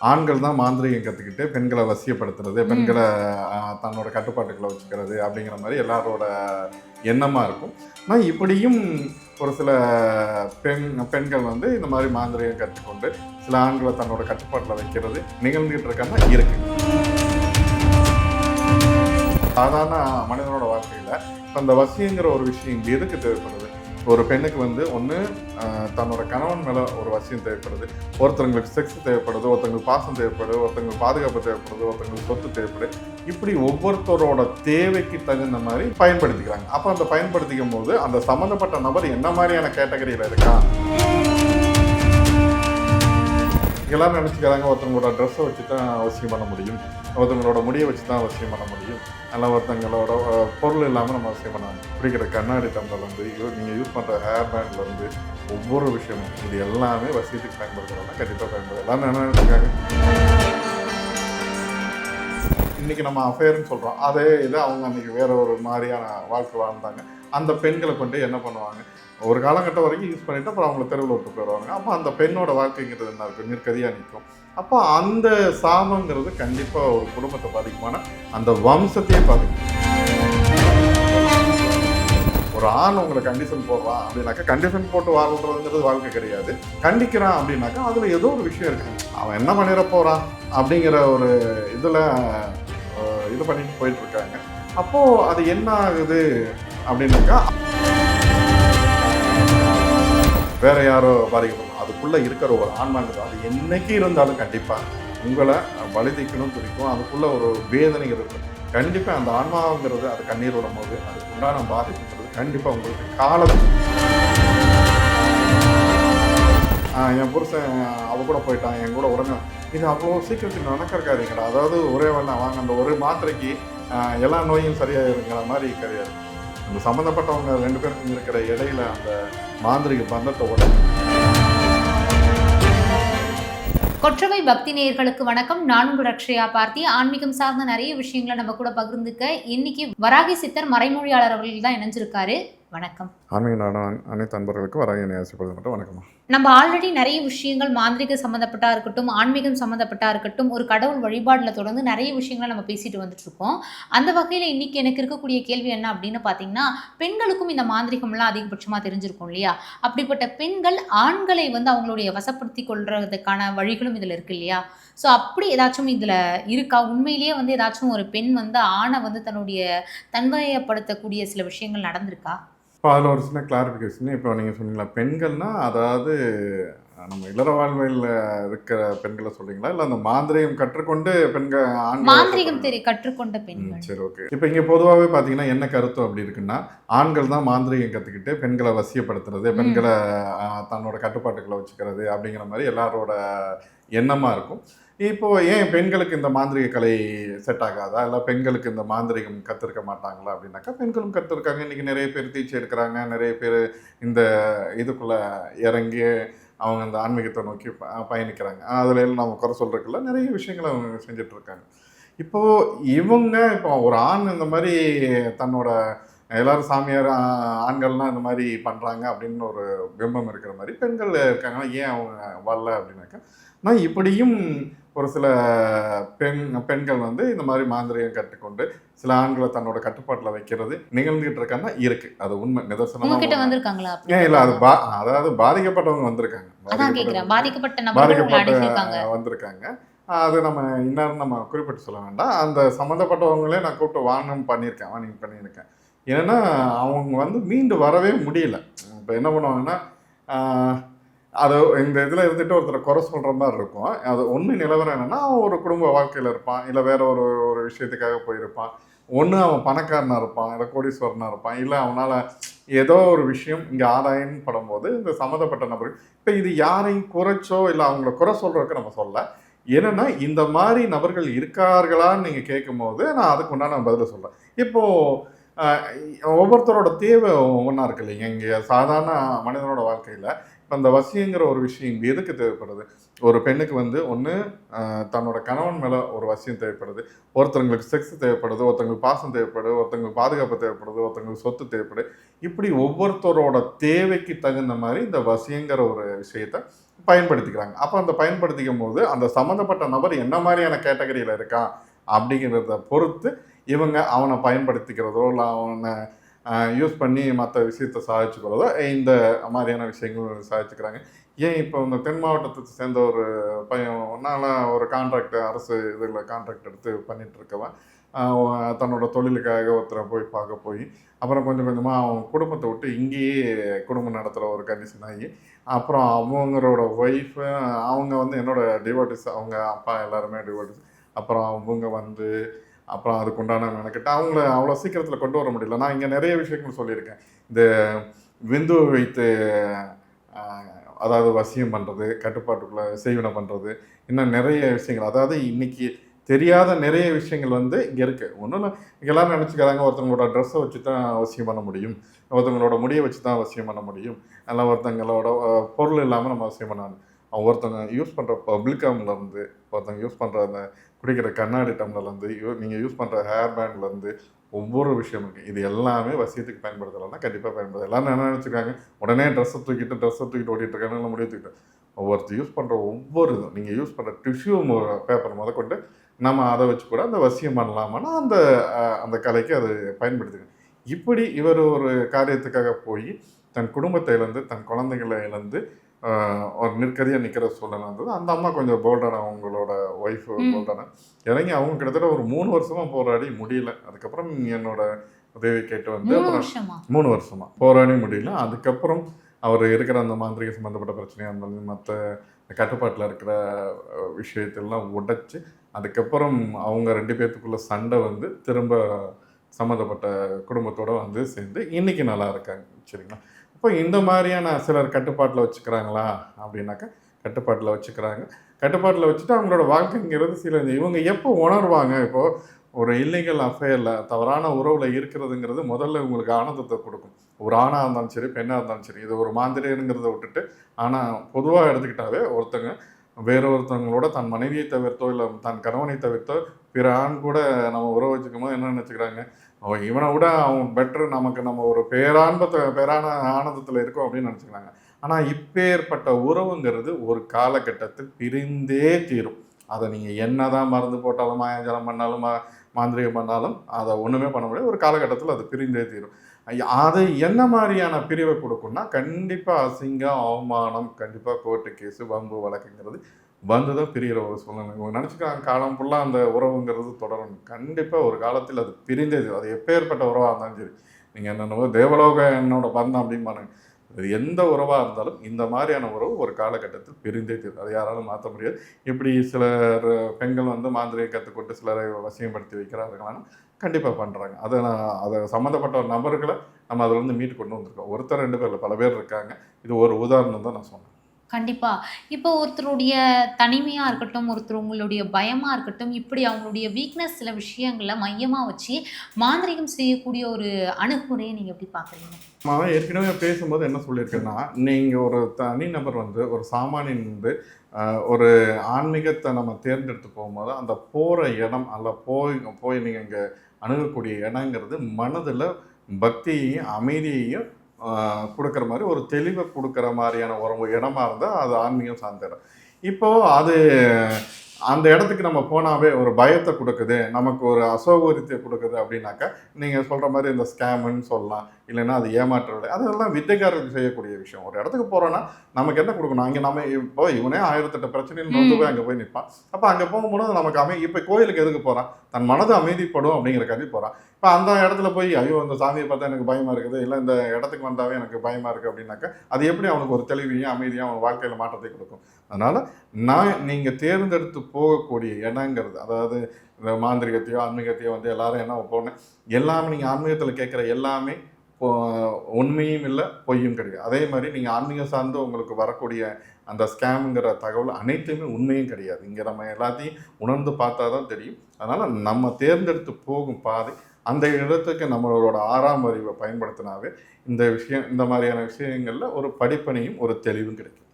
ஆண்கள் தான் மாந்திரீகம் கற்றுக்கிட்டு பெண்களை வசியப்படுத்துறது, பெண்களை தன்னோட கட்டுப்பாட்டுக்குள்ள வச்சுக்கிறது அப்படிங்கிற மாதிரி எல்லாரோட எண்ணமாக இருக்கும். ஆனால் இப்படியும் ஒரு சில பெண்கள் வந்து இந்த மாதிரி மாந்திரீகம் கற்றுக்கொண்டு சில ஆண்களை தன்னோட கட்டுப்பாட்டில் வைக்கிறது நிகழ்ந்துகிட்டு இருக்காங்க இருக்கு. சாதாரண மனிதனோட வாழ்க்கையில் அந்த வசியங்கிற ஒரு விஷயம் எதுக்கு தேவைப்படுது? ஒரு பெண்ணுக்கு வந்து ஒன்று தன்னோட கணவன் மேலே ஒரு வசியம் தேவைப்படுது, ஒருத்தவங்களுக்கு செக்ஸ் தேவைப்படுது, ஒருத்தவங்களுக்கு பாசம் தேவைப்படுது, ஒருத்தவங்களுக்கு பாதுகாப்பு தேவைப்படுது, ஒருத்தவங்களுக்கு சொத்து தேவைப்படுது. இப்படி ஒவ்வொருத்தரோட தேவைக்கு தகுந்த மாதிரி பயன்படுத்திக்கிறாங்க. அப்போ அந்த பயன்படுத்திக்கும் போது அந்த சம்மந்தப்பட்ட நபர் என்ன மாதிரியான கேட்டகரியில் இருக்கா? எல்லாரும் நினச்சிக்கிறாங்க ஒருத்தவங்களோட ட்ரெஸ்ஸை வச்சு தான் அவசியம் பண்ண முடியும், ஒருத்தவங்களோட முடியை வச்சு தான் அவசியம் பண்ண முடியும், நல்லா ஒருத்தங்களோட பொருள் இல்லாமல் நம்ம அவசியம் பண்ணாங்க. பிடிக்கிற கண்ணாடி டம்ளர்லேருந்து நீங்கள் யூஸ் பண்ணுற ஹேர் பேண்ட்லேருந்து ஒவ்வொரு விஷயமும் இது எல்லாமே வசியத்துக்கு பயன்படுத்துகிறதா கண்டிப்பாக பயன்படுது. எல்லாரும் என்ன நினச்சிருக்காங்க, இன்றைக்கி நம்ம அஃபேர்னு சொல்கிறோம், அதே இது அவங்க அன்றைக்கி வேற ஒரு மாதிரியான வாழ்க்கை வாழ்ந்தாங்க. அந்த பெண்களை கொண்டு என்ன பண்ணுவாங்க, ஒரு காலகட்டம் வரைக்கும் யூஸ் பண்ணிவிட்டு அப்புறம் அவங்கள தெருவில் விட்டு போயிடுவாங்க. அப்போ அந்த பெண்ணோட வாழ்க்கைங்கிறது என்ன இருக்கும், நிற்கதியாக நிற்கும். அப்போ அந்த சாபங்கிறது கண்டிப்பாக ஒரு குடும்பத்தை பாதிக்குமான அந்த வம்சத்தையே பாதிக்கும். ஒரு ஆண் உங்களை கண்டிஷன் போடுறான் அப்படின்னாக்கா, கண்டிஷன் போட்டு வாழ்றதுங்கிறது வாழ்க்கை கிடையாது. கண்டிக்கிறான் அப்படின்னாக்கா அதில் ஏதோ ஒரு விஷயம் இருக்குது, அவன் என்ன பண்ணிட போகிறான் அப்படிங்கிற ஒரு இதில் இது பண்ணிட்டு போயிட்டுருக்காங்க. அப்போது அது என்ன ஆகுது அப்படின்னாக்கா வேற யாரோ பாதிக்கப்படலாம். அதுக்குள்ளே இருக்கிற ஒரு ஆன்மாங்கிறது அது என்னைக்கு இருந்தாலும் கண்டிப்பாக உங்களை வலிதிக்கணும் துடிக்கும். அதுக்குள்ளே ஒரு வேதனைகள் இருக்கும். கண்டிப்பாக அந்த ஆன்மாங்கிறது அது கண்ணீர் விடும் போது அதுக்கு உண்டான பாதிப்புங்கிறது கண்டிப்பாக உங்களுக்கு காலத்துக்கு என் புருஷன் அவ கூட போயிட்டான், என் கூட உடனே இது அவ்வளோ சீக்கிரத்துக்கு நடக்கிறக்காதீங்கடா. அதாவது ஒரே வேணாம் வாங்க அந்த ஒரு மாத்திரைக்கு எல்லா நோயும் சரியாயிருங்கிற மாதிரி கிடையாது. அந்த சம்மந்தப்பட்டவங்க ரெண்டு பேருக்கும் இருக்கிற இடையில அந்த மாந்திரிக பந்தத்தை உடனே. கொற்றவை பக்தி நேயர்களுக்கு வணக்கம். நான் உங்கள் அக்ஷயா பார்த்தி. ஆன்மீகம் சார்ந்த நிறைய விஷயங்களை நம்ம கூட பகிர்ந்துக்க இன்னைக்கு வராகி சித்தர் மறைமொழியாளர் அவர்கள் தான் இணைஞ்சிருக்காரு. வணக்கம். ஆன்மீக நாடான அனைத்து அன்பர்களுக்கும் வராகி நேசிப்பது மட்டும் வணக்கம். நம்ம ஆல்ரெடி நிறைய விஷயங்கள் மாந்திரிக சம்மந்தப்பட்டா இருக்கட்டும், ஆன்மீகம் சம்மந்தப்பட்டா இருக்கட்டும், ஒரு கடவுள் வழிபாடுல தொடர்ந்து நிறைய விஷயங்களை நம்ம பேசிட்டு வந்துட்டு இருக்கோம். அந்த வகையில் இன்னைக்கு எனக்கு இருக்கக்கூடிய கேள்வி என்ன அப்படின்னு பார்த்தீங்கன்னா, பெண்களுக்கும் இந்த மாந்திரிகம்லாம் அதிகபட்சமாக தெரிஞ்சிருக்கும் இல்லையா? அப்படிப்பட்ட பெண்கள் ஆண்களை வந்து அவங்களுடைய வசப்படுத்தி கொள்றதுக்கான வழிகளும் இதில் இருக்கு இல்லையா? ஸோ அப்படி ஏதாச்சும் இதில் இருக்கா? உண்மையிலேயே வந்து ஏதாச்சும் ஒரு பெண் வந்து ஆணை வந்து தன்னுடைய தன்வயப்படுத்தக்கூடிய சில விஷயங்கள் நடந்திருக்கா? இப்போ அதில் ஒரு சின்ன கிளாரிஃபிகேஷன். இப்போ நீங்கள் சொன்னீங்களா பெண்கள்னால், அதாவது நம்ம இல்லற வாழ்வில் இருக்கிற பெண்களை சொல்றீங்களா, இல்லை அந்த மாந்திரிகம் கற்றுக்கொண்டு பெண்கள் மாந்திரிகம் கற்றுக்கொண்ட பெண்கள்? சரி, ஓகே. இப்போ இங்கே பொதுவாகவே பார்த்தீங்கன்னா என்ன கருத்து அப்படி இருக்குன்னா, ஆண்கள் தான் மாந்திரிகம் கற்றுக்கிட்டு பெண்களை வசியப்படுத்துறது, பெண்களை தன்னோட கட்டுப்பாட்டுக்குள்ள வச்சுக்கிறது அப்படிங்கிற மாதிரி எல்லாரோட எண்ணமாக இருக்கும். இப்போது ஏன் பெண்களுக்கு இந்த மாந்திரிக கலை செட் ஆகாதா, இல்லை பெண்களுக்கு இந்த மாந்திரிகம் கற்றுருக்க மாட்டாங்களா அப்படின்னாக்கா, பெண்களும் கற்றுருக்காங்க. இன்றைக்கி நிறைய பேர் தீட்சை எடுக்கிறாங்க, நிறைய பேர் இந்த இதுக்குள்ளே இறங்கி அவங்க அந்த ஆன்மீகத்தை நோக்கி பயணிக்கிறாங்க. அதில் எல்லாம் நம்ம குறை சொல்கிறதுக்குள்ள நிறைய விஷயங்களை அவங்க செஞ்சிட்ருக்காங்க. இப்போ ஒரு ஆண் இந்த மாதிரி தன்னோட எல்லோரும் சாமியார் ஆண்கள்லாம் இந்த மாதிரி பண்ணுறாங்க அப்படின்னு ஒரு பிம்பம் இருக்கிற மாதிரி பெண்கள் இருக்காங்கன்னா ஏன் அவங்க வரல அப்படின்னாக்கா, ஆனால் இப்படியும் ஒரு சில பெண்கள் வந்து இந்த மாதிரி மாந்திரிகம் கற்றுக்கொண்டு சில ஆண்களை தன்னோட கட்டுப்பாட்டில் வைக்கிறது நிகழ்ந்துகிட்டு இருக்காங்கன்னா இருக்கு. அது உண்மை, நிதர்சனம். ஏன் இல்லை, அது அதாவது பாதிக்கப்பட்டவங்க வந்திருக்காங்க, வந்திருக்காங்க. அது நம்ம இன்னும் நம்ம குறிப்பிட்டு சொல்ல வேண்டாம். அந்த சம்மந்தப்பட்டவங்களே நான் கூப்பிட்டு வாங்கணும் பண்ணியிருக்கேன். ஏன்னா அவங்க வந்து மீண்டு வரவே முடியல. இப்போ என்ன பண்ணுவாங்கன்னா, அது இந்த இதில் இருந்துட்டு ஒருத்தரை குறை சொல்கிற மாதிரி இருக்கும். அது ஒன்று நிலவரம் என்னென்னா, அவன் ஒரு குடும்ப வாழ்க்கையில் இருப்பான், இல்லை வேற ஒரு விஷயத்துக்காக போயிருப்பான். ஒன்று அவன் பணக்காரனாக இருப்பான், இல்லை கோடீஸ்வரனாக இருப்பான், இல்லை அவனால் ஏதோ ஒரு விஷயம் இங்கே ஆதாயம்னு படும்போது இந்த சம்மந்தப்பட்ட நபர்கள் இப்போ இது யாரையும் குறைச்சோ இல்லை அவங்கள குறை சொல்கிறதுக்கு நம்ம சொல்ல. ஏன்னா இந்த மாதிரி நபர்கள் இருக்கார்களான்னு நீங்கள் கேட்கும் போது நான் அதுக்கு உண்டான பதிலை சொல்கிறேன். இப்போது ஒவ்வொருத்தரோட தேவை ஒவ்வொன்றா இருக்கு இல்லைங்க. இங்கே சாதாரண மனிதனோட வாழ்க்கையில் இப்போ அந்த வசியங்கிற ஒரு விஷயம் எதுக்கு தேவைப்படுது? ஒரு பெண்ணுக்கு வந்து ஒன்று தன்னோட கணவன் மேலே ஒரு வசியம் தேவைப்படுது, ஒருத்தவங்களுக்கு செக்ஸ் தேவைப்படுது, ஒருத்தவங்களுக்கு பாசம் தேவைப்படுது, ஒருத்தவங்களுக்கு பாதுகாப்பு தேவைப்படுது, ஒருத்தவங்களுக்கு சொத்து தேவைப்படுது. இப்படி ஒவ்வொருத்தரோட தேவைக்கு தகுந்த மாதிரி இந்த வசியங்கிற ஒரு விஷயத்தை பயன்படுத்திக்கிறாங்க. அப்போ அந்த பயன்படுத்திக்கும் போது அந்த சம்மந்தப்பட்ட நபர் என்ன மாதிரியான கேட்டகரியில் இருக்கான் அப்படிங்கிறத பொறுத்து இவங்க அவனை பயன்படுத்திக்கிறதோ இல்லை அவனை யூஸ் பண்ணி மற்ற விஷயத்தை சாதிச்சுக்கிறதோ இந்த மாதிரியான விஷயங்கள் சாதிச்சுக்கிறாங்க. ஏன் இப்போ இந்த தென் மாவட்டத்தை சேர்ந்த ஒரு பையன் ஒன்றால் ஒரு கான்ட்ராக்ட் அரசு இதில் கான்ட்ராக்ட் எடுத்து பண்ணிட்டு இருக்கவன் தன்னோட தொழிலுக்காக ஒருத்தரை போய் பார்க்க போய் அப்புறம் கொஞ்சம் கொஞ்சமாக அவன் குடும்பத்தை விட்டு இங்கேயே குடும்பம் நடத்துகிற ஒரு கண்டிஷன் ஆகி அப்புறம் அவங்களோட ஒய்ஃபு அவங்க வந்து என்னோட டிவோட்டிஸ், அவங்க அப்பா எல்லாருமே டிவோட்டிஸ். அப்புறம் அவங்க வந்து அப்புறம் அதுக்குண்டான மெனக்கிட்டு அவங்கள அவ்வளோ சீக்கிரத்தில் கொண்டு வர முடியல. நான் இங்கே நிறைய விஷயங்கள் சொல்லியிருக்கேன். இந்த விந்துவை வைத்து அதாவது வசியம் பண்ணுறது, கட்டுப்பாட்டுக்குள்ளே செய்வினை பண்ணுறது, இன்னும் நிறைய விஷயங்கள், அதாவது இன்னைக்கு தெரியாத நிறைய விஷயங்கள் வந்து இங்கே இருக்குது. ஒன்றும் இல்லை, எல்லாரும் நினச்சிக்கிறாங்க ஒருத்தவங்களோட ட்ரெஸ்ஸை வச்சு தான் அவசியம் பண்ண முடியும், ஒருத்தவங்களோட முடியை வச்சு தான் அவசியம் பண்ண முடியும், இல்லை ஒருத்தங்களோட பொருள் இல்லாமல் நம்ம அவசியம் பண்ண. ஒருத்தவங்க யூஸ் பண்ணுற பப்ளிக் டம்லேருந்து, ஒருத்தவங்க யூஸ் பண்ணுற அந்த குடிக்கிற கண்ணாடி டம்ளர்லேருந்து, நீங்கள் யூஸ் பண்ணுற ஹேர் பேண்ட்லேருந்து ஒவ்வொரு விஷயம் இருக்குது. இது எல்லாமே வசியத்துக்கு பயன்படுத்தலைன்னா கண்டிப்பாக பயன்படுது. எல்லாரும் என்ன நினச்சிருக்காங்க, உடனே ட்ரெஸ்ஸை தூக்கிட்டு ஓடிட்டு இருக்காங்க, இல்லை முடிவு தூக்கிட்டு. ஒவ்வொருத்தர் யூஸ் பண்ணுற ஒவ்வொரு இதுவும், நீங்கள் யூஸ் பண்ணுற டிஷ்யூ பேப்பர் முதற்கொண்டு நம்ம அதை வச்சு கூட அந்த வசியம் பண்ணலாமான்னா அந்த அந்த கலைக்கு அது பயன்படுத்துங்க. இப்படி இவர் ஒரு காரியத்துக்காக போய் தன் குடும்பத்தை இழந்து, தன் குழந்தைகளை இழந்து ஒரு நிற்கதியாக நிற்கிற சூழ்நிலை இருந்தது. அந்த அம்மா கொஞ்சம் போல்டான, அவங்களோட ஒய்ஃப் போல்டான இறங்கி அவங்க கிட்டத்தட்ட ஒரு 3 வருஷமாக போராடி முடியல. அதுக்கப்புறம் என்னோட உதவி கேட்டு வந்து அப்புறம் 3 வருஷமாக போராடி முடியல. அதுக்கப்புறம் அவர் இருக்கிற அந்த மாந்திரிக சம்மந்தப்பட்ட பிரச்சனையாக இருந்தாலும் மற்ற கட்டுப்பாட்டில் இருக்கிற விஷயத்தெல்லாம் உடைச்சி அதுக்கப்புறம் அவங்க 2 பேர்த்துக்குள்ள சண்டை வந்து திரும்ப சம்மந்தப்பட்ட குடும்பத்தோடு வந்து சேர்ந்து இன்றைக்கி நல்லா இருக்காங்க. சரிங்களா? இப்போ இந்த மாதிரியான சிலர் கட்டுப்பாட்டில் வச்சுக்கிறாங்களா அப்படின்னாக்கா கட்டுப்பாட்டில் வச்சுக்கிறாங்க. கட்டுப்பாட்டில் வச்சுட்டு அவங்களோட வாழ்க்கைங்கிறது சில இவங்க எப்போ உணர்வாங்க, இப்போது ஒரு இல்லீகல் அஃபேரில் தவறான உறவில் இருக்கிறதுங்கிறது முதல்ல உங்களுக்கு ஆனந்தத்தை கொடுக்கும். ஒரு ஆணாக இருந்தாலும் சரி, பெண்ணாக இருந்தாலும் சரி. இது ஒரு மாந்திரியங்கிறத விட்டுட்டு, ஆனால் பொதுவாக எடுத்துக்கிட்டாவே ஒருத்தங்க வேற ஒருத்தவங்களோட தன் மனைவியை தவிர்த்தோ இல்லை தன் கணவனை தவிர்த்தோ பிற ஆண் கூட நம்ம உறவு வச்சுக்கும் போது என்ன நினச்சிக்கிறாங்க, அவன் இவனை விட அவன் பெட்ரு, நமக்கு நம்ம ஒரு பேரான ஆனந்தத்தில் இருக்கோம் அப்படின்னு நினச்சிக்கிறாங்க. ஆனால் இப்பேற்பட்ட உறவுங்கிறது ஒரு காலகட்டத்தில் பிரிந்தே தீரும். அதை நீங்கள் என்ன தான் மருந்து போட்டாலும் மாயாஜலம் பண்ணாலும் மாந்திரிகம் பண்ணாலும் அதை ஒன்றுமே பண்ண முடியாது. ஒரு காலகட்டத்தில் அது பிரிந்தே தீரும். அது என்ன மாதிரியான பிரிவை கொடுக்கும்னா கண்டிப்பாக அசிங்கம், அவமானம், கண்டிப்பாக கோர்ட்டு கேஸு, வம்பு வழக்குங்கிறது வந்து தான் பிரிகிற ஒரு சூழ்நிலை. இவங்க நினச்சிக்கிறாங்க காலம் ஃபுல்லாக அந்த உறவுங்கிறது தொடரணும். கண்டிப்பாக ஒரு காலத்தில் அது பிரிந்தது. அது எப்பேற்பட்ட உறவாக இருந்தாலும் சரி. நீங்கள் என்னென்னவோ தேவலோக என்னோட பந்தம் அப்படின்னு பாருங்க, அது எந்த உறவாக இருந்தாலும் இந்த மாதிரியான உறவு ஒரு காலகட்டத்தில் பிரிந்தே தீரும். அதை யாராலும் மாற்ற முடியாது. இப்படி சிலர் பெண்கள் வந்து மாந்திரியை கற்றுக்கொண்டு சிலரை வசியப்படுத்தி வைக்கிறார்களான்னு கண்டிப்பாக பண்ணுறாங்க. அதை சம்மந்தப்பட்ட ஒரு நபர்களை நம்ம அதில் வந்து மீட்டு கொண்டு வந்திருக்கோம். ஒருத்தர் 2 பேர் இல்லை, பல பேர் இருக்காங்க. இது ஒரு உதாரணம் தான் நான் சொன்னேன். கண்டிப்பா. இப்போ ஒருத்தருடைய தனிமையா இருக்கட்டும், ஒருத்தவங்களுடைய பயமா இருக்கட்டும், இப்படி அவங்களுடைய வீக்னஸ் சில விஷயங்கள மையமா வச்சு மாந்திரீகம் செய்யக்கூடிய ஒரு அணுகுமுறையை நீங்க எப்படி பார்க்குறீங்க? நான் ஏற்கனவே பேசும்போது என்ன சொல்லியிருக்கேன்னா, நீங்கள் ஒரு தனி நபர் வந்து ஒரு சாமானியன் வந்து ஒரு ஆன்மீகத்தை நம்ம தேர்ந்தெடுத்து போகும்போது அந்த போகிற இடம் அல்ல போய் நீங்கள் இங்கே அணுகக்கூடிய இடங்கிறது மனதில் பக்தியையும் அமைதியையும் கொடுக்குற மாதிரி ஒரு தெளிவை கொடுக்குற மாதிரியான ஒரு இடமா இருந்தால் அது ஆன்மீகம் சார்ந்த இடம். இப்போது அது அந்த இடத்துக்கு நம்ம போனாவே ஒரு பயத்தை கொடுக்குது, நமக்கு ஒரு அசௌகரியத்தை கொடுக்குது அப்படின்னாக்கா நீங்கள் சொல்கிற மாதிரி இந்த ஸ்கேமுன்னு சொல்லலாம், இல்லைன்னா அது ஏமாற்றுறது, அதெல்லாம் வித்தைக்காரர்கள் செய்யக்கூடிய விஷயம். ஒரு இடத்துக்கு போகிறோன்னா நமக்கு என்ன கொடுக்கணும், அங்கே நம்ம இப்போ இவனே 1008 பிரச்சனைன்னு வந்து போய் அங்கே போய் நிற்பான். அப்போ அங்கே போகும்போது நமக்கு இப்போ கோயிலுக்கு எதுக்கு போகிறான், தன் மனது அமைதிப்படும் அப்படிங்கிறக்காண்டி போகிறான். இப்போ அந்த இடத்துல போய் ஐயோ இந்த சாமியை பார்த்தா எனக்கு பயமாக இருக்குது, இல்லை இந்த இடத்துக்கு வந்தாவே எனக்கு பயமாக இருக்குது அப்படின்னாக்கா அது எப்படி அவனுக்கு ஒரு தெளிவையும் அமைதியாக அவன் வாழ்க்கையில் மாற்றத்தை கொடுக்கும். அதனால் நீங்கள் தேர்ந்தெடுத்து போகக்கூடிய இடங்கிறது, அதாவது இந்த மாந்திரிகத்தையோ ஆன்மீகத்தையோ வந்து எல்லாரும் என்ன போனேன் எல்லாமே நீங்கள் ஆன்மீகத்தில் கேட்குற எல்லாமே உண்மையும் இல்லை பொய்யும் கிடையாது. அதே மாதிரி நீங்கள் ஆன்மீகம் சார்ந்து உங்களுக்கு வரக்கூடிய அந்த ஸ்கேமுங்கிற தகவல் அனைத்துமே உண்மையும் கிடையாது. இங்கே நம்ம எல்லாத்தையும் உணர்ந்து பார்த்தா தான் தெரியும். அதனால் நம்ம தேர்ந்தெடுத்து போகும் பாதை அந்த இடத்துக்கு நம்மளோட 6ஆம் அறிவை பயன்படுத்தினாவே இந்த மாதிரியான விஷயங்களில் ஒரு படிப்பனையும் ஒரு தெளிவும் கிடைக்கும்.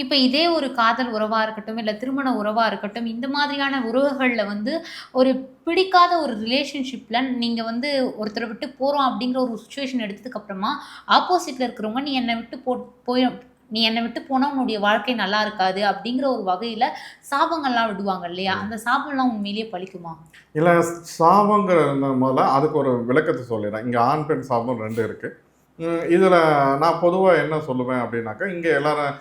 இப்போ இதே ஒரு காதல் உறவா இருக்கட்டும், இல்ல திருமண உறவா இருக்கட்டும், இந்த மாதிரியான உறவுகள்ல வந்து ஒரு பிடிக்காத ஒரு ரிலேஷன்ஷிப்ல நீங்க வந்து ஒருத்தரை விட்டு போறோம் அப்படிங்கிற ஒரு சிச்சுவேஷன் எடுத்ததுக்கு அப்புறமா, ஆப்போசிட்ல இருக்கிறவங்க நீ என்னை விட்டு போய் நீ என்னை விட்டு போனா உன்னுடைய வாழ்க்கை நல்லா இருக்காது அப்படிங்கிற ஒரு வகையில சாபங்கள்லாம் விடுவாங்க இல்லையா? அந்த சாபம்லாம் உண்மையிலேயே பலிக்குமா? இல்லை, சாபங்கிறது முதல்ல அதுக்கு ஒரு விளக்கத்தை சொல்லிடுறேன். இங்கே ஆண் பெண் சாபம் 2 இருக்குது. இதில் நான் பொதுவாக என்ன சொல்லுவேன் அப்படின்னாக்கா, இங்கே எல்லாரும்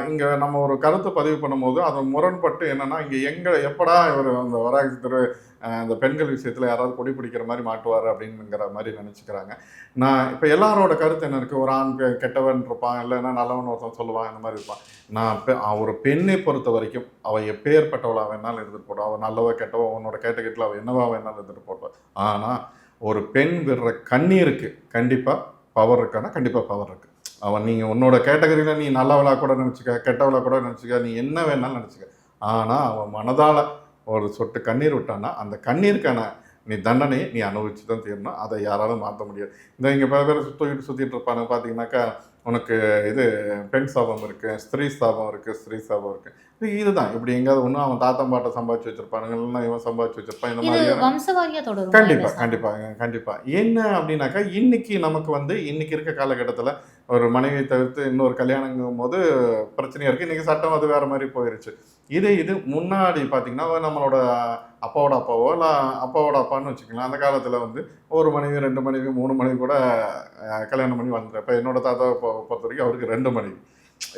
இங்கே நம்ம ஒரு கருத்தை பதிவு பண்ணும்போது அது முரண்பட்டு என்னென்னா, இங்கே எப்படா இவர் அந்த வராகி திரு இந்த பெண்கள் விஷயத்தில் யாராவது கொடி பிடிக்கிற மாதிரி மாட்டுவார் அப்படிங்கிற மாதிரி நினச்சிக்கிறாங்க. நான் இப்போ எல்லாரோட கருத்து என்ன இருக்குது, ஒரு ஆண் கெட்டவன் இருப்பான், இல்லைன்னா நல்லவன் ஒருத்தன் சொல்லுவான், இந்த மாதிரி இருப்பான். ஒரு பெண்ணை பொறுத்த வரைக்கும் அவள் எப்பேற்பட்டவளாக வேணாலும் இருந்துட்டு போட்டோம், அவள் நல்லவ கெட்டவ உன்னோட கேட்டகட்டில் அவள் என்னவா வேணாலும் இருந்துட்டு போட்டோம். ஆனால் ஒரு பெண் விடுற கண்ணீருக்கு கண்டிப்பாக பவர் இருக்கானா, கண்டிப்பாக பவர் இருக்குது. அவன் நீங்கள் உன்னோட கேட்டகரியில் நீ நல்லவளாக கூட நினச்சிக்க, கெட்டவளாக கூட நினச்சிக்க, நீ என்ன வேணாலும் நினச்சிக்க. ஆனால் அவன் மனதால் ஒரு சொட்டு கண்ணீர் விட்டான்னா அந்த கண்ணீருக்கான நீ தண்டனையை நீ அனுபவிச்சு தான் தீரணும். அதை யாராலும் மாற்ற முடியாது. இங்கே பல பேர் சுற்றிட்டு இருப்பாங்க. பார்த்தீங்கன்னாக்கா உனக்கு இது பெண் சாபம் இருக்குது, ஸ்திரீ சாபம் இருக்குது, ஸ்திரீ சாபம் இருக்குது. இதுதான் இப்படி எங்கேயாவது ஒன்று அவன் தாத்தா பாட்டை சம்பாதிச்சு வச்சிருப்பானுங்க, இல்லைன்னா இவன் சம்பாதிச்சு வச்சிருப்பான். இந்த மாதிரி வம்சவாரியா தொடரும். கண்டிப்பாக என்ன அப்படின்னாக்கா, இன்னைக்கு நமக்கு இன்னைக்கு இருக்க காலகட்டத்தில் ஒரு மனைவியை தவிர்த்து இன்னொரு கல்யாணங்கும் போது பிரச்சனையாக இருக்குது. இன்றைக்கி சட்டம் அது வேறு மாதிரி போயிடுச்சு. இது முன்னாடி பார்த்திங்கன்னா நம்மளோட அப்பாவோட அப்பாவோ இல்லை அப்பாவோட அப்பான்னு வச்சுக்கலாம். அந்த காலத்தில் ஒரு மனைவி 2 மனைவி 3 மனைவி கூட கல்யாணம் பண்ணி வாழ்ந்துட்டேன். இப்போ என்னோட தாத்தாவை பொறுத்த வரைக்கும் அவருக்கு 2 மனைவி.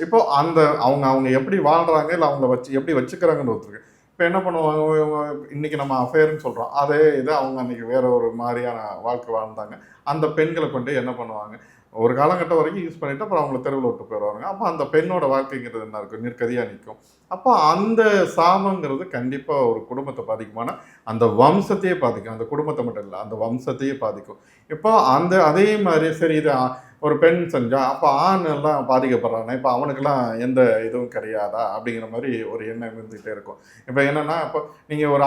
இப்போ அவங்க எப்படி வாழ்கிறாங்க, இல்லை அவங்கள எப்படி வச்சுக்கிறாங்கன்னு ஒருத்தருக்கு. இப்போ என்ன பண்ணுவாங்க, இவங்க இன்றைக்கி நம்ம அஃபேர்னு சொல்கிறோம், அதே இது அவங்க அன்றைக்கி வேறு ஒரு மாதிரியான வாழ்க்கை வாழ்ந்தாங்க. அந்த பெண்களை கொண்டு என்ன பண்ணுவாங்க, ஒரு காலகட்டம் வரைக்கும் யூஸ் பண்ணிவிட்டு அப்புறம் அவங்கள தெருவில் விட்டு போயிடுவாங்க. அப்போ அந்த பெண்ணோட வாழ்க்கைங்கிறது என்ன இருக்கும், நிற்கதியாக நிற்கும். அப்போ அந்த சாபங்கிறது கண்டிப்பாக ஒரு குடும்பத்தை பாதிக்குமானா அந்த வம்சத்தையே பாதிக்கும். அந்த குடும்பத்தை மட்டும் இல்லை, அந்த வம்சத்தையே பாதிக்கும். இப்போ அதே மாதிரி சரி இது ஒரு பெண் செஞ்சால் அப்போ ஆண் எல்லாம் பாதிக்கப்படுறானே, இப்போ அவனுக்கெல்லாம் எந்த இதுவும் கிடையாதா அப்படிங்கிற மாதிரி ஒரு எண்ணம் இருந்துகிட்டே இருக்கும். இப்போ என்னென்னா, இப்போ நீங்கள் ஒரு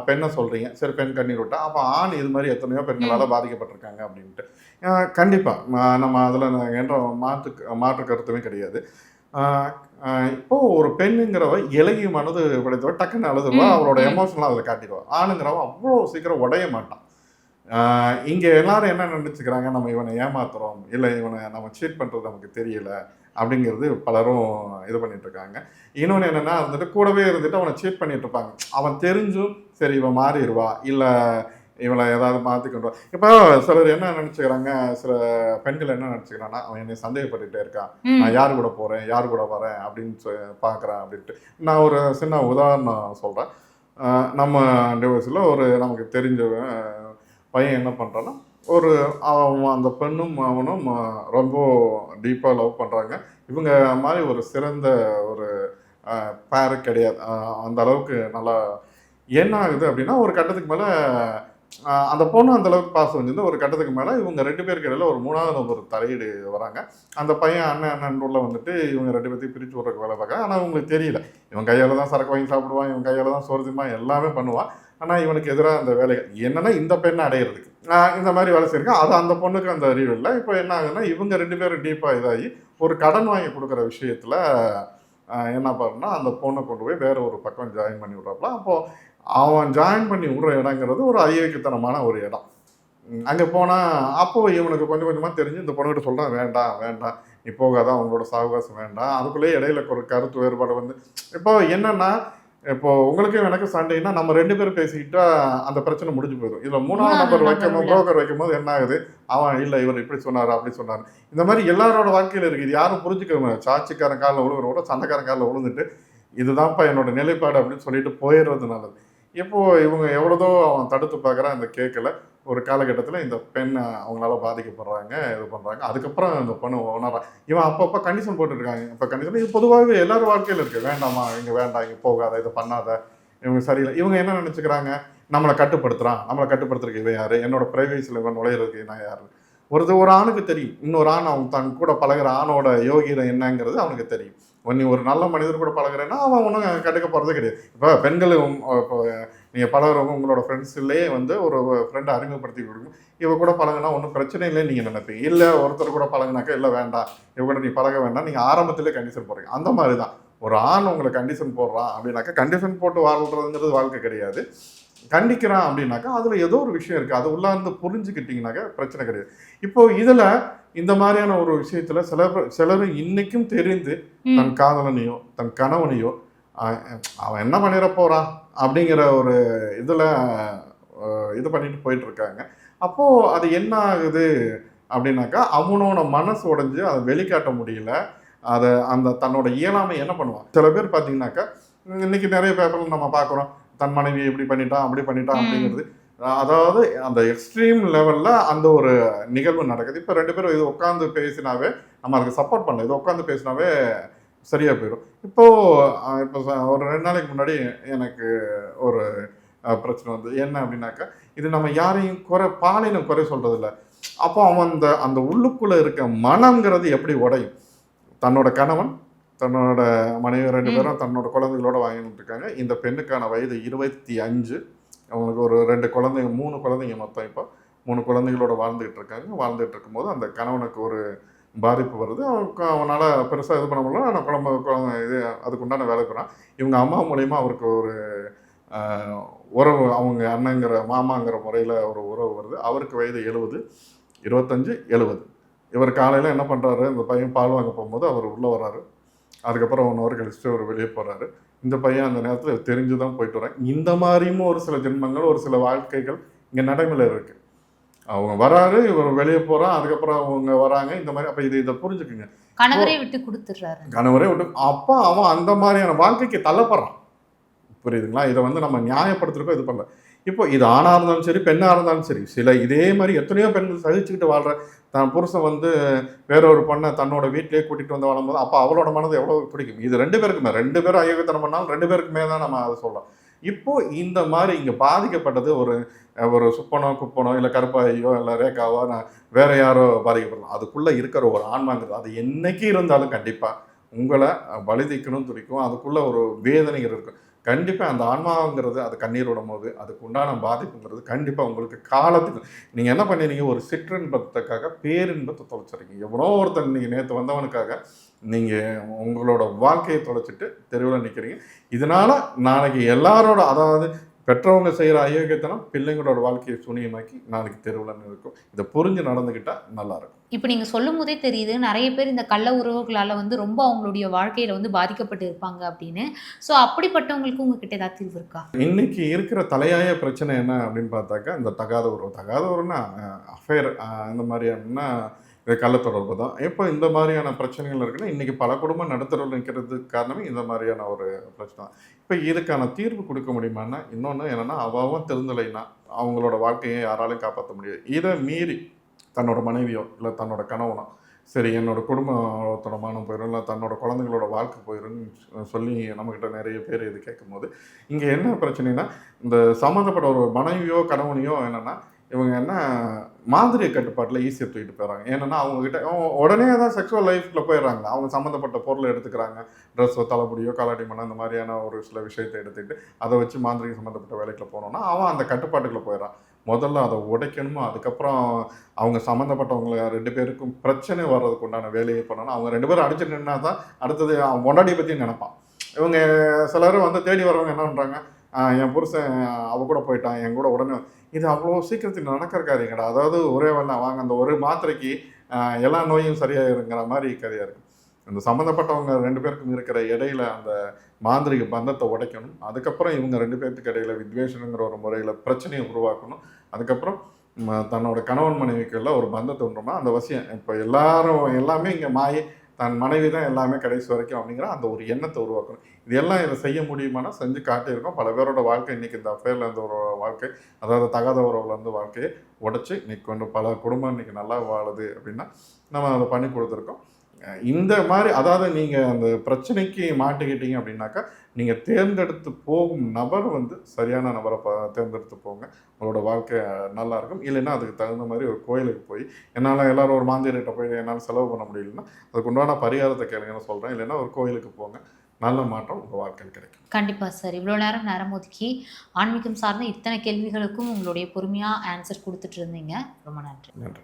பெண்ணை சொல்கிறீங்க, சரி பெண் கண்ணீர் விட்டா அப்போ ஆண் இது மாதிரி எத்தனையோ பெண்களால் பாதிக்கப்பட்டிருக்காங்க அப்படின்ட்டு. கண்டிப்பாக நம்ம அதில் என்ற மாற்று கருத்துமே கிடையாது. இப்போது ஒரு பெண்ணுங்கிறவ இலகிய மனது படைத்தவ, டக்குன்னு அழுதுவா, அவளோட எமோஷனலாக அதில் காட்டிடுவா. ஆணுங்கிறவ அவ்வளோ சீக்கிரம் உடைய மாட்டான். இங்கே எல்லாரும் என்ன நினச்சிக்கிறாங்க, நம்ம இவனை ஏமாத்துறோம், இல்லை இவனை நம்ம சீட் பண்ணுறது நமக்கு தெரியல அப்படிங்கிறது பலரும் இது பண்ணிகிட்ருக்காங்க. இன்னொன்று என்னென்னா கூடவே இருந்துட்டு அவனை சீட் பண்ணிகிட்ருப்பாங்க. அவன் தெரிஞ்சும் சரி இவன் மாறிடுவா, இல்லை இவளை ஏதாவது மாற்றிக்கொண்டு. இப்போ சிலர் என்ன நினச்சிக்கிறாங்க, சில பெண்கள் என்ன நினச்சிக்கிறாங்கன்னா, அவன் என்னை சந்தேகப்பட்டுகிட்டே இருக்கான், நான் யார் கூட போகிறேன், யார் கூட வரேன் அப்படின்னு பார்க்குறேன் அப்படின்ட்டு. நான் ஒரு சின்ன உதாரணம் சொல்கிறேன். நம்ம டிவோர்ஸில் ஒரு நமக்கு தெரிஞ்சவன் பையன் என்ன பண்ணுறான்னா, அவன் அந்த பெண்ணும் அவனும் ரொம்ப டீப்பாக லவ் பண்ணுறாங்க. இவங்க மாதிரி ஒரு சிறந்த ஒரு பேரு கிடையாது. அந்த அளவுக்கு நல்லா என்ன ஆகுது அப்படின்னா, ஒரு கட்டத்துக்கு மேலே அந்த பொண்ணு அந்தளவுக்கு பாசம் வச்சிருந்து ஒரு கட்டத்துக்கு மேலே இவங்க 2 பேருக்கு இடையில ஒரு 3வது ஒரு தலையீடு வராங்க. அந்த பையன் அண்ணன் உள்ள இவங்க 2 பேர்த்தையும் பிரித்து விட்றதுக்கு வேலை பார்க்குறாங்க. ஆனால் இவங்களுக்கு தெரியல, இவன் கையால் தான் சரக்கு வாங்கி சாப்பிடுவான், இவன் கையால் தான் சோறு திம்பான், எல்லாமே பண்ணுவான். ஆனால் இவனுக்கு எதிராக அந்த வேலைகள் என்னென்னா இந்த பெண்ணை அடையிறதுக்கு இந்த மாதிரி வேலை செய்யிருக்கேன். அது அந்த பொண்ணுக்கு அந்த அறிவு இல்லை. இப்போ என்ன ஆகுதுன்னா, இவங்க 2 பேரும் டீப்பாக இதாகி ஒரு கடன் வாங்கி கொடுக்குற விஷயத்தில் என்ன பண்ணுன்னா, அந்த பொண்ணை கொண்டு போய் வேறு ஒரு பக்கம் ஜாயின் பண்ணி விட்றாப்புல. அப்போது அவன் ஜாயின் பண்ணி விட்ற இடங்கிறது ஒரு ஐயக்கித்தனமான ஒரு இடம். அங்கே போனால் அப்போது இவனுக்கு கொஞ்சம் கொஞ்சமாக தெரிஞ்சு இந்த பொண்ணுகிட்ட சொல்கிறான், வேண்டாம் வேண்டாம் நீ போகாதான், அவங்களோட சாவகாசம் வேண்டாம். அதுக்குள்ளேயே இடையில ஒரு கருத்து வேறுபாடு இப்போ என்னென்னா, இப்போது உங்களுக்கும் எனக்கு சண்டைன்னா நம்ம 2 பேரும் பேசிக்கிட்டா அந்த பிரச்சனை முடிஞ்சு போயிடும். இதில் 3வது நபர் வைக்கணும், புரோக்கர் வைக்கும்போது என்ன ஆகுது, அவன் இல்லை இவர் இப்படி சொன்னார் அப்படி சொன்னார். இந்த மாதிரி எல்லாரோட வாழ்க்கையில் இருக்குது. இது யாரும் புரிஞ்சுக்க சாட்சிக்காரன் காலில் விழுகிறோட சண்டைக்காரன் காலில் விழுந்துட்டு இதுதான்ப்பா என்னோட நிலைப்பாடு அப்படின்னு சொல்லிட்டு போயிடுறது நல்லது. இப்போது இவங்க எவ்வளோதோ அவன் தடுத்து பார்க்குறான், இந்த கேட்கல. ஒரு காலகட்டத்தில் இந்த பெண் அவங்களால பாதிக்கப்படுறாங்க, இது பண்ணுறாங்க. அதுக்கப்புறம் இந்த பொண்ணு உணர்றா. இவன் அப்பப்போ கண்டிஷன் போட்டுருக்காங்க. இப்போ கண்டிஷன் இது பொதுவாகவே எல்லாரும் வாழ்க்கையில் இருக்குது. வேண்டாமா, இங்கே வேண்டாம், இங்கே போகாத, இதை பண்ணாத, இவங்க சரியில்லை. இவங்க என்ன நினச்சிக்கிறாங்க, நம்மளை கட்டுப்படுத்துகிறான், நம்மளை கட்டுப்படுத்துறதுக்கு இவன் யார், என்னோட ப்ரைவேசியில் இவன் நுழையிறதுக்கு நான் யார். ஒரு ஆணுக்கு தெரியும், இன்னொரு ஆண் அவன் தன் கூட பழகிற ஆணோட யோகியம் என்னங்கிறது அவனுக்கு தெரியும். நீ ஒரு நல்ல மனிதர் கூட பழகிறேன்னா அவன் ஒன்றும் கண்டுக்க போகிறதே கிடையாது. இப்போ பெண்கள் இப்போ நீங்கள் பழகிறவங்க உங்களோட ஃப்ரெண்ட்ஸ்லேயே ஒரு ஃப்ரெண்டை அறிமுகப்படுத்தி கொடுக்கும், இவ கூட பழகினா ஒன்றும் பிரச்சனை இல்லைன்னு நீங்கள் நினைப்பீங்க. இல்லை ஒருத்தர் கூட பழகினாக்கா இல்லை வேண்டாம், இவ கூட நீ பழக வேண்டாம், நீங்கள் ஆரம்பத்திலே கண்டிஷன் போடுறீங்க. அந்த மாதிரி தான் ஒரு ஆண் உங்களை கண்டிஷன் போடுறான் அப்படின்னாக்கா கண்டிஷன் போட்டு வாழ்றதுங்கிறது வாழ்க்கை கிடையாது. கண்டிக்கிறான் அப்படின்னாக்கா அதுல ஏதோ ஒரு விஷயம் இருக்கு. அது உள்ளார்ந்து புரிஞ்சுக்கிட்டீங்கன்னாக்கா பிரச்சனை கிடையாது. இப்போ இதுல இந்த மாதிரியான ஒரு விஷயத்துல சிலர் இன்னைக்கும் தெரிந்து ம். தன் காதலனையோ தன் கணவனையோ அவன் என்ன பண்ணிட போறான் அப்படிங்கிற ஒரு இதுல இது பண்ணிட்டு போயிட்டு இருக்காங்க. அப்போ அது என்ன ஆகுது அப்படின்னாக்கா அவனோட மனசு உடைஞ்சு அதை வெளிக்காட்ட முடியல. அதை அந்த தன்னோட இயலாமை என்ன பண்ணுவான். சில பேர் பார்த்தீங்கன்னாக்கா இன்னைக்கு நிறைய பேப்பர்ல நம்ம பார்க்குறோம். தன் மனைவி இப்படி பண்ணிட்டான் அப்படி பண்ணிட்டான் ம். அப்படிங்கிறது. அதாவது அந்த எக்ஸ்ட்ரீம் லெவல்ல அந்த ஒரு நிகழ்வு நடக்குது. இப்போ 2 பேரும் இது உட்காந்து பேசினாவே நம்ம அதுக்கு சப்போர்ட் பண்ணல. இது உட்காந்து பேசினாவே சரியா போயிடும். இப்போ இப்போ ஒரு 2 நாளைக்கு முன்னாடி எனக்கு ஒரு பிரச்சனை வந்தது. என்ன அப்படின்னாக்கா, இது நம்ம யாரையும் பாலினம் குறை சொல்றது இல்ல. அப்போ அவன் அந்த அந்த உள்ளுக்குள்ள இருக்க மனம்ங்கிறது எப்படி உடையும்? தன்னோட கணவன், தன்னோட மனைவி 2 ம். பேரும் தன்னோட குழந்தைகளோட வாழ்ந்துட்டு இருக்காங்க. இந்த பெண்ணுக்கான வயது 25. அவங்களுக்கு ஒரு 2 குழந்தைங்க 3 குழந்தைங்க மொத்தம் இப்போ. 3 குழந்தைகளோட வாழ்ந்துட்டு இருக்காங்க. வாழ்ந்துட்டு இருக்கும்போது அந்த கணவனுக்கு ஒரு பாதிப்பு வருது. அவனால பெருசா இது பண்ண முடியல. ஆனா குழந்தை இது அதுக்குண்டான வேலை செய்றான். இவங்க அம்மா மூலியமா அவருக்கு ஒரு அ உறவு அவங்க அண்ணங்கிற மாமாங்கிற முறையில ஒரு உறவு வருது. அவருக்கு வயது 70. 25, 70. இவர் காலையில என்ன பண்றாரு, இந்த பையன் பால் வாங்க போகும்போது அவர் உள்ள வர்றாரு. அதுக்கப்புறம் 1 ஹவர் கழிச்சுட்டு அவர் வெளியே போறாரு. இந்த பையன் அந்த நேரத்துல தெரிஞ்சு தான் போயிட்டு வர்றான். இந்த மாரியும் ஒரு சில ஜென்மங்கள், ஒரு சில வாழ்க்கைகள் இங்க நடைமுறையில இருக்கு. அவங்க வராரு, இவர் வெளியே போறான். அதுக்கப்புறம் அவங்க வராங்க. இந்த மாரி அப்ப இத புரிஞ்சுக்குங்க. இப்போ கணவரே விட்டு குடுத்துடுறாரு. கணவரே விட்டு அப்ப அவன் அந்த மாரியான வாழ்க்கைக்கு தள்ளப்படுறான். புரியுதுங்களா? இத வந்து நம்ம நியாயப்படுத்துறதுக்கோ இது பண்ணல. இப்போ இது ஆணா இருந்தாலும் சரி, பெண்ணா இருந்தாலும் சரி, சில இதே மாரி எத்தனையோ பெண்கள் சகிச்சுக்கிட்டு வாழ்ற தன் புருஷன் வந்து வேற ஒரு பொண்ண தன்னோட வீட்டிலேயே கூட்டிட்டு வந்து வாழும்போது, அப்ப அவளோட மனது எவ்வளவு துடிக்கும். இது 2 பேருக்குமே 2 பேரும் அயோக்கியத்தனம் பண்ணாலும் 2 பேருக்குமே தான் நம்ம அத சொல்லலாம். இப்போ இந்த மாரி இங்க பாதிக்கப்பட்டது ஒரு ஒரு சுப்பனோ, குப்பனோ, இல்ல கருப்பாயியோ, இல்ல ரேகாவோ, வேற யாரோ பாதிக்கப்படலாம். அதுக்குள்ள இருக்கிற ஒரு ஆன்மாங்கிறது அது என்னைக்கு இருந்தாலும் கண்டிப்பா உங்கள பலி தீர்க்கணும்னு துடிக்கும். அதுக்குள்ள ஒரு வேதனைகள் இருக்கும். கண்டிப்பா அந்த ஆன்மாங்கிறது அது கண்ணீர் விடும்போது, அதுக்கு உண்டான பாதிப்புங்கிறது கண்டிப்பா உங்களுக்கு காலத்துக்கு நீங்க என்ன பண்ணிறீங்க, ஒரு சிற்றின்பத்துக்காக பேரின்பத்த தொலைச்சிறீங்க. எவனோ ஒருத்தன் இன்னைக்கு நேத்து வந்தவனுக்காக, நீங்க உங்களோட வாழ்க்கைய தொலைச்சிட்டு தெருவுல நிக்கிறீங்க. இதனால நாளைக்கு எல்லாரோட அதாவது பெற்றவங்க செய்ற அயோக்கியத்தனம் பிள்ளைங்களோட வாழ்க்கைய சூனியமாக்கி நாளைக்கு தெருவுல நிற்கும். இத புரிஞ்சு நடந்துக்கிட்டா நல்லாருக்கும். இப்ப நீங்க சொல்லும்போதே தெரியுது, நெறைய பேர் இந்த கள்ள உறவுகளால வந்து ரொம்ப அவங்களுடைய வாழ்க்கையில வந்து பாதிக்கப்பட்டு இருப்பாங்க அப்படின்னு. ஸோ அப்படிப்பட்டவங்களுக்கு உங்ககிட்ட ஏதாவது தீர்வு இருக்கா? இன்னைக்கு இருக்கிற தலையாய பிரச்சனை என்ன அப்படின்னு பார்த்தாக்கா, இந்த தகாத உறவு. தகாத உறவுன்னா அஃபேர் இந்த மாதிரியான இது கள்ளத்தொடர்பு தான். இப்போ இந்த மாதிரியான பிரச்சனைகள் இருக்குன்னா, இன்னைக்கு பல குடும்பம் நடுத்தெருவுல நிற்கிறதுக்கு காரணமே இந்த மாதிரியான ஒரு பிரச்சனை தான். இப்போ இதுக்கான தீர்வு கொடுக்க முடியுமான்னா, இன்னொன்னு என்னன்னா, அவன் திருந்தலைன்னா, அவங்களோட வாழ்க்கையை யாராலையும் காப்பாற்ற முடியாது. இதை மீறி தன்னோட மனைவியோ, இல்ல தன்னோட கணவனோ, சரி என்னோட குடும்பத்தோட மானம் போயிரும், இல்ல தன்னோட குழந்தைங்களோட வாழ்க்கை போயிரும்ன்னு சொல்லி நம்மகிட்ட நெறைய பேர் இது கேட்கும்போது, இங்க என்ன பிரச்சனைன்னா, இந்த சம்மந்தப்பட்ட ஒரு மனைவியோ, கணவனையோ என்னன்னா, இவங்க என்ன மாந்திரீக கட்டுப்பாட்டுல ஈஸியா தூக்கிட்டு போயிர்றாங்க. ஏன்னன்னா, அவங்க கிட்ட உடனே தான் செக்ஸுவல் லைஃப்ல போயிர்றாங்க. அவங்க சம்மந்தப்பட்ட பொருள எடுத்துக்கிறாங்க. ட்ரெஸ்ஸோ, தலைமுடியோ, காலாடி மணம் இந்த மாரியான ஒரு சில விஷயத்த எடுத்துக்கிட்டு, அத வச்சு மாந்திரீகம் சம்மந்தப்பட்ட வேலைக்குள்ள போனோம்னா, அவன் அந்த கட்டுப்பாட்டுக்குள்ள போயிர்றான். முதல்ல அத உடைக்கணுமோ, அதுக்கப்புறம் அவங்க சம்மந்தப்பட்டவங்க 2 பேருக்கும் பிரச்சனை வர்றதுக்கு உண்டான வேலையை பண்ணணும். அவங்க 2 பேரும் அடிச்சுட்டு நின்னா தான் அடுத்தது அவன் பொண்டாட்டிய பத்தி நெனைப்பான். இவங்க சிலர் வந்து தேடி வர்றவங்க என்ன பண்றாங்க, என் புருஷன் அவ கூட போயிட்டான், என் கூட உடனே இது அவ்வளோ சீக்கிரத்தில் நடக்கிற காரியங்கடா. அதாவது ஒரே வேளை வாங்க அந்த ஒரு மாத்திரைக்கு எல்லா நோயும் சரியாயிருங்கிற மாரி கதையா இருக்கு. அந்த சம்மந்தப்பட்டவங்க 2 பேருக்கும் இருக்கிற இடையில அந்த மாந்திரீக பந்தத்த உடைக்கணும். அதுக்கப்புறம் இவங்க 2 பேத்துக்கு இடையில வித்வேஷன்ங்கிற ஒரு முறையில பிரச்சனைய உருவாக்கணும். அதுக்கப்புறம் தன்னோட கணவன் மனைவிக்குள்ள ஒரு பந்தத்த உண்டுமா, அந்த வசியம் இப்ப எல்லாரும் எல்லாமே இங்க மாயை. தன் மனைவி தான் எல்லாமே கடைசி வரைக்கும் அப்படிங்கிற அந்த ஒரு எண்ணத்த உருவாக்கணும். இது எல்லாம் இத செய்ய முடியுமானா செஞ்சு காட்டியிருக்கோம். பல பேரோட வாழ்க்கை இன்னைக்கு இந்த அஃபேர்ல இருந்த ஒரு வாழ்க்கை, அதாவது தகாத உறவுல இருந்து வாழ்க்கைய உடைச்சு இன்னைக்கு கொண்டு பல குடும்பம் இன்னைக்கு நல்லா வாழுது அப்படின்னா, நம்ம அத பண்ணி குடுத்துருக்கோம். இந்த மாரி அதாவது நீங்க அந்த பிரச்சனைக்கு மாட்டிக்கிட்டீங்க அப்படின்னாக்கா, நீங்க தேர்ந்தெடுத்து போகும் நபர் வந்து சரியான நபர தேர்ந்தெடுத்து போங்க. உங்களோட வாழ்க்கை நல்லாயிருக்கும். இல்லைன்னா அதுக்கு தகுந்த மாரி ஒரு கோயிலுக்கு போய், என்னால எல்லாரும் ஒரு மாந்தியர்கிட்ட போய் என்னால செலவு பண்ண முடியலன்னா, அதுக்கு உண்டான பரிகாரத்த கேளுங்கன்னு சொல்றேன். இல்லைன்னா ஒரு கோயிலுக்கு போங்க. நல்ல மாற்றம் உங்க வாழ்க்கையில் கிடைக்கும். கண்டிப்பா சார். இவ்வளோ நேரம் ஒதுக்கி ஆன்மீகம் சார்ந்த இத்தனை கேள்விகளுக்கும் உங்களுடைய பொறுமையா ஆன்சர் குடுத்துட்டு இருந்தீங்க. ரொம்ப நன்றி. நன்றி.